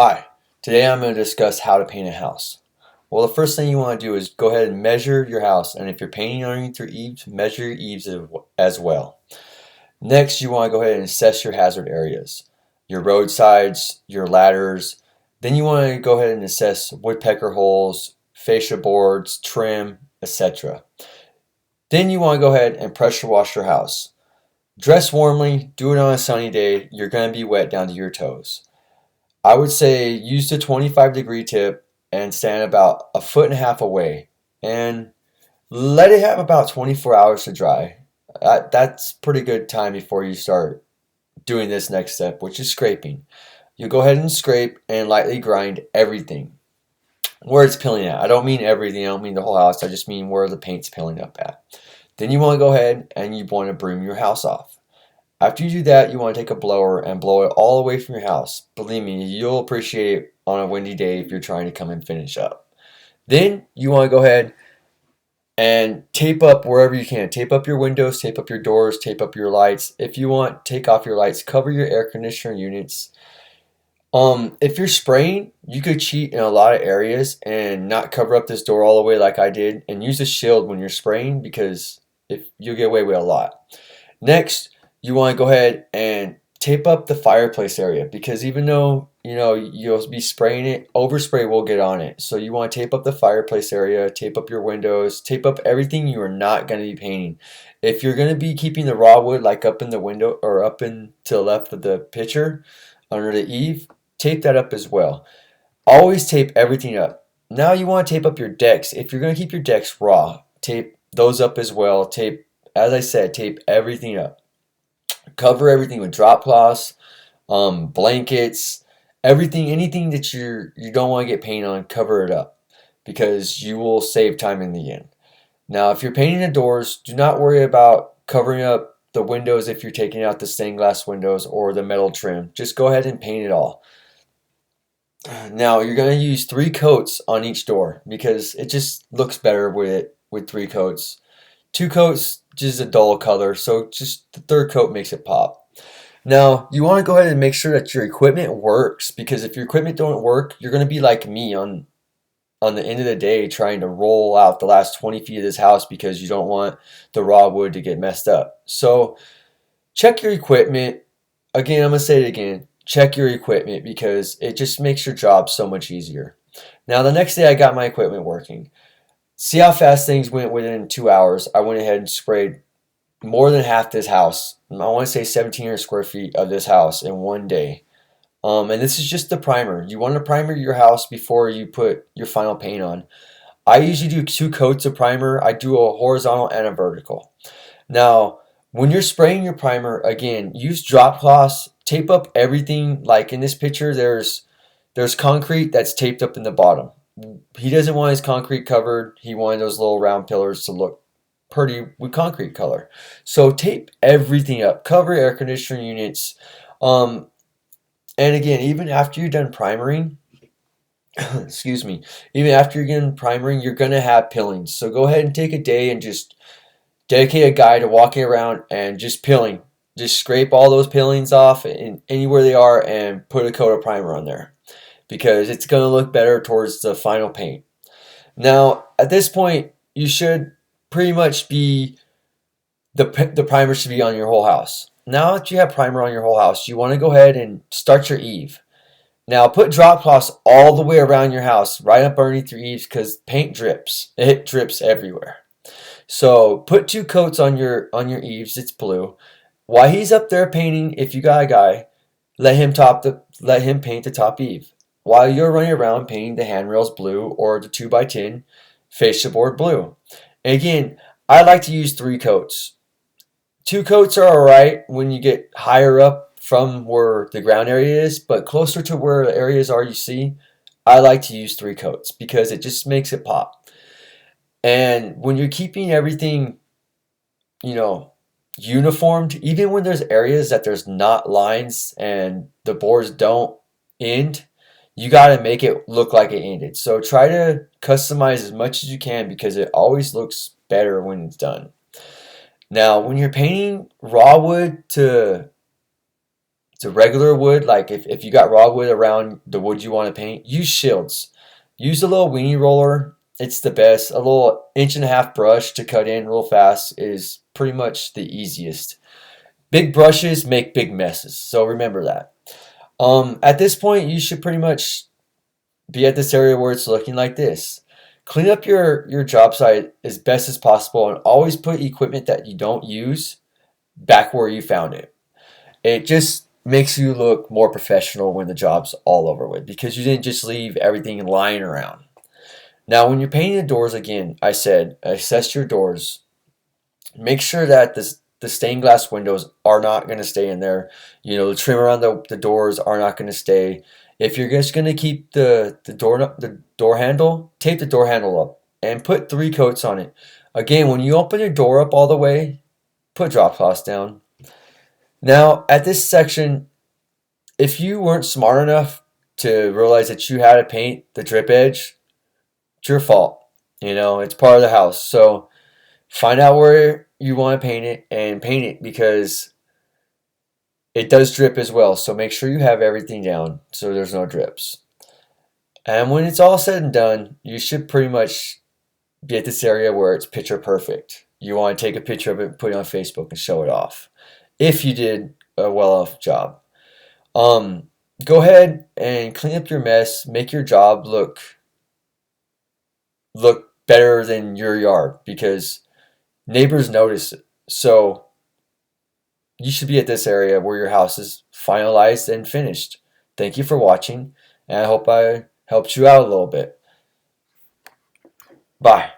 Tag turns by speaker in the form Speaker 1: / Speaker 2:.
Speaker 1: Hi, today I'm going to discuss how to paint a house. Well, the first thing you want to do is go ahead and measure your house, and if you're painting underneath your eaves, measure your eaves as well. Next, you want to go ahead and assess your hazard areas, your roadsides, your ladders. Then you want to go ahead and assess woodpecker holes, fascia boards, trim, etc. Then you want to go ahead and pressure wash your house. Dress warmly, do it on a sunny day, you're going to be wet down to your toes. I would say use the 25-degree tip and stand about a foot and a half away and let it have about 24 hours to dry. That's pretty good time before you start doing this next step, which is scraping. You go ahead and scrape and lightly grind everything where it's peeling at. I don't mean everything, I don't mean the whole house, I just mean where the paint's peeling up at. Then you want to go ahead and you want to broom your house off. After you do that, you want to take a blower and blow it all away from your house. Believe me, you'll appreciate it on a windy day if you're trying to come and finish up. Then you want to go ahead and tape up wherever you can. Tape up your windows, tape up your doors, tape up your lights. If you want, take off your lights, cover your air conditioner units. If you're spraying, you could cheat in a lot of areas and not cover up this door all the way like I did, and use a shield when you're spraying because if you'll get away with a lot. Next, you want to go ahead and tape up the fireplace area because even though you'll be spraying it, overspray will get on it. So you want to tape up the fireplace area, tape up your windows, tape up everything you are not going to be painting. If you're going to be keeping the raw wood like up in the window or up in to the left of the picture under the eave, tape that up as well. Always tape everything up. Now you want to tape up your decks. If you're going to keep your decks raw, tape those up as well. Tape, as I said, tape everything up. Cover everything with drop cloths, blankets, everything, anything that you don't want to get paint on, cover it up because you will save time in the end. Now, if you're painting the doors, do not worry about covering up the windows if you're taking out the stained glass windows or the metal trim. Just go ahead and paint it all. Now, you're going to use 3 coats on each door because it just looks better with 3 coats. 2 coats just a dull color, so just the 3rd coat makes it pop. Now, you want to go ahead and make sure that your equipment works because if your equipment don't work, you're going to be like me on the end of the day trying to roll out the last 20 feet of this house because you don't want the raw wood to get messed up. So check your equipment. Again, I'm going to say it again. Check your equipment because it just makes your job so much easier. Now, the next day I got my equipment working. See how fast things went within 2 hours. I went ahead and sprayed more than half this house. I want to say 1,700 square feet of this house in one day. And this is just the primer. You want to primer your house before you put your final paint on. I usually do 2 coats of primer. I do a horizontal and a vertical. Now, when you're spraying your primer, again, use drop cloths. Tape up everything. Like in this picture, there's concrete that's taped up in the bottom. He doesn't want his concrete covered. He wanted those little round pillars to look pretty with concrete color. So tape everything up. Cover air conditioner units. And again, even after you're done primering, excuse me, even after you're done primering, you're going to have peelings. So go ahead and take a day and just dedicate a guy to walking around and just peeling. Just scrape all those peelings off in anywhere they are and put a coat of primer on there because it's going to look better towards the final paint. Now, at this point, you should pretty much be, the primer should be on your whole house. Now that you have primer on your whole house, you want to go ahead and start your eave. Now, put drop cloths all the way around your house, right up underneath your eaves because paint drips. It drips everywhere. So put 2 coats on your eaves. It's blue. While he's up there painting, if you got a guy, let him paint the top eave. While you're running around painting the handrails blue or the 2x10 fascia board blue. And again, I like to use 3 coats. 2 coats are alright when you get higher up from where the ground area is, but closer to where the areas are you see, I like to use 3 coats because it just makes it pop. And when you're keeping everything, uniformed, even when there's areas that there's not lines and the boards don't end, you got to make it look like it ended. So try to customize as much as you can because it always looks better when it's done. Now, when you're painting raw wood to it's a regular wood, like if you got raw wood around the wood you want to paint, use shields. Use a little weenie roller. It's the best. A little 1.5 inch brush to cut in real fast is pretty much the easiest. Big brushes make big messes, so remember that. At this point, you should pretty much be at this area where it's looking like this. Clean up your job site as best as possible and always put equipment that you don't use back where you found it. It just makes you look more professional when the job's all over with because you didn't just leave everything lying around. Now, when you're painting the doors again, I said assess your doors. Make sure that the stained glass windows are not going to stay in there. You know, the trim around the doors are not going to stay. If you're just going to keep the door handle, tape the door handle up and put 3 coats on it. Again, when you open your door up all the way, put drop cloths down. Now, at this section, if you weren't smart enough to realize that you had to paint the drip edge, it's your fault. You know, it's part of the house. So find out where you want to paint it and paint it because it does drip as well. So make sure you have everything down so there's no drips. And when it's all said and done, you should pretty much be at this area where it's picture perfect. You want to take a picture of it, put it on Facebook, and show it off. If you did a well-off job. Go ahead and clean up your mess. Make your job look better than your yard because neighbors notice it. So you should be at this area where your house is finalized and finished. Thank you for watching, and I hope I helped you out a little bit. Bye.